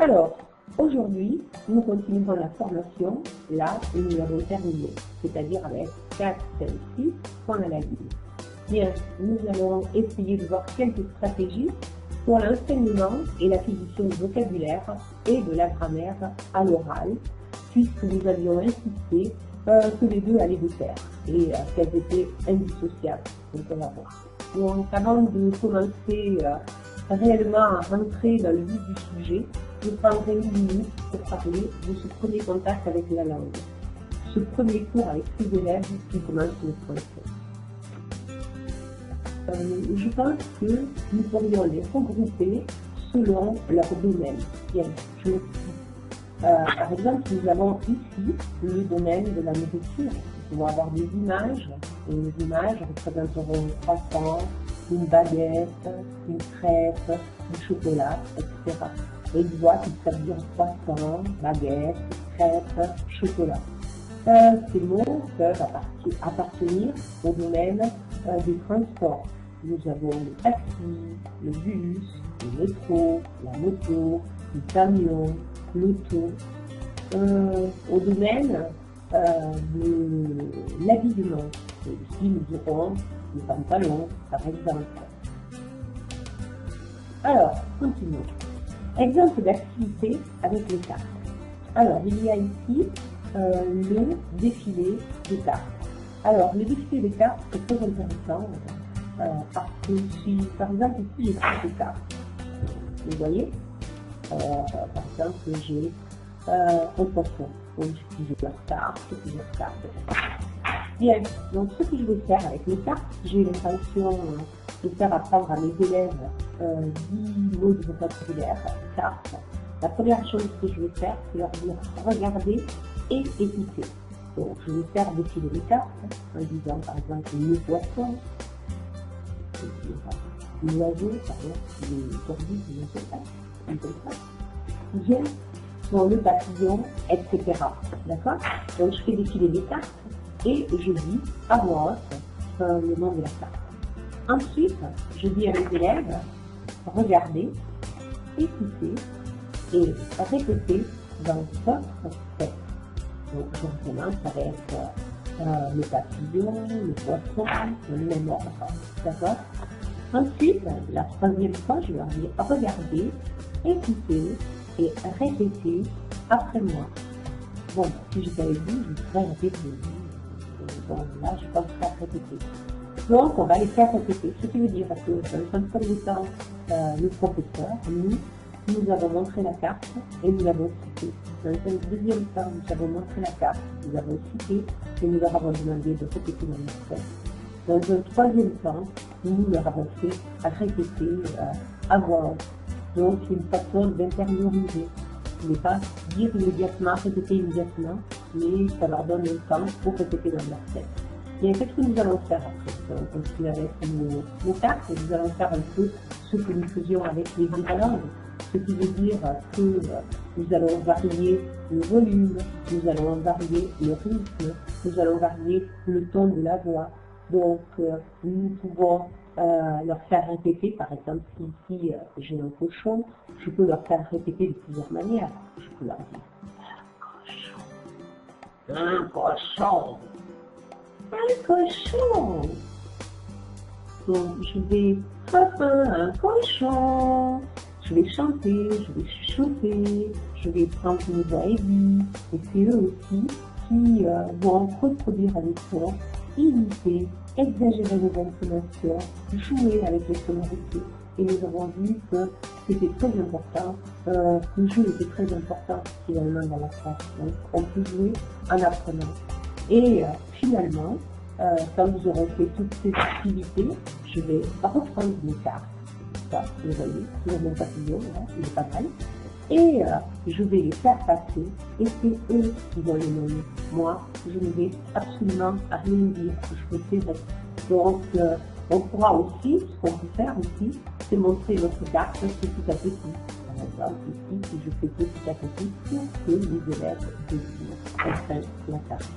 Alors, aujourd'hui, nous continuons la formation là où nous l'avons terminé, c'est-à-dire avec 4, 5, 6 points à la ligne. Bien, nous allons essayer de voir quelques stratégies pour l'enseignement et l'acquisition du vocabulaire et de la grammaire à l'oral, puisque nous avions insisté que les deux allaient de pair et qu'elles étaient indissociables. Donc on va voir. Donc avant de commencer réellement à rentrer dans le vif du sujet, je prendrai une minute pour parler de ce premier contact avec la langue, ce premier cours avec ces élèves qui commencent le français. Je pense que nous pourrions les regrouper selon leur domaine. Bien, je m'explique. Par exemple, nous avons ici le domaine de la nourriture. Nous pouvons avoir des images, et les images représenteront un croissant, une baguette, une crêpe, du chocolat, etc. Et ils voient qu'il s'agit de croissant, baguette, crêpe, chocolat. Ces mots peuvent appartenir au domaine des transports. Nous avons le taxi, le bus, le métro, la moto, le camion, l'auto. Au domaine de l'habillement, ici nous aurons le pantalon, par exemple. Alors, continuons. Exemple d'activité avec les cartes. Alors, il y a ici le défilé des cartes. Alors, le défilé des cartes, c'est très intéressant parce que si, par exemple, ici, j'ai pris des cartes. Vous voyez, par exemple, j'ai un poisson. Donc, j'ai plusieurs cartes. Bien, donc ce que je vais faire avec les cartes, j'ai l'intention de faire apprendre à mes élèves 10 mots de vocabulaire, cartes. La première chose que je vais faire, c'est leur dire regarder et écouter. Donc, je vais faire défiler les cartes en disant par exemple le poisson, l'oiseau, les tordues, je ne sais pas, bien, bon, le papillon, etc. D'accord? Donc, je fais défiler les cartes et je dis à voix haute le nom de la carte. Ensuite, je dis à mes élèves, regardez, écoutez et répétez dans votre tête. Donc, je commence avec le papillon, le poisson, le même ordre. D'accord? Ensuite, la troisième fois, je leur dis regardez, écoutez et répétez après moi. Bon, si je t'avais dit, je pourrais répéter. Bon, là, je pense à répéter. Donc, on va les faire répéter. Ce qui veut dire que dans le premier temps, le professeur, nous avons montré la carte et nous l'avons citée. Dans le deuxième temps, nous avons montré la carte, nous avons cité et nous leur avons demandé de répéter dans notre tête. Dans un troisième temps, nous leur avons fait répéter à voix haute. Donc, c'est une façon d'intérioriser. Ne pas dire immédiatement, répéter immédiatement, mais ça leur donne un temps pour répéter dans leur tête. Et qu'est-ce que nous allons faire après? On continue avec nos cartes et nous allons faire un peu ce que nous faisions avec les autres langues. Ce qui veut dire que nous allons varier le volume, nous allons varier le rythme, nous allons varier le ton de la voix. Donc, nous pouvons leur faire répéter, par exemple, si ici j'ai un cochon, je peux leur faire répéter de plusieurs manières. Je peux leur dire un cochon, un cochon. Donc, je vais un cochon. Je vais chanter, je vais chuchoter, je vais prendre une voix aiguë, et c'est eux aussi qui vont reproduire avec moi, imiter, exagérer les intonations, jouer avec les sonorités. Et nous avons vu que c'était très important, le jeu était très important finalement dans la classe. Donc on peut jouer en apprenant. Et finalement, quand nous aurons fait toutes ces activités, je vais reprendre mes cartes. Ça, vous voyez, sur mon papillon, là, il est pas mal. Et je vais les faire passer, et c'est eux qui vont les nommer. Moi, je ne vais absolument rien dire, je me fais rester. Donc, on pourra aussi, ce qu'on peut faire aussi, c'est montrer notre carte petit à petit. Par exemple, ici, si je fais petit à petit, pour que les élèves devinent enfin la carte.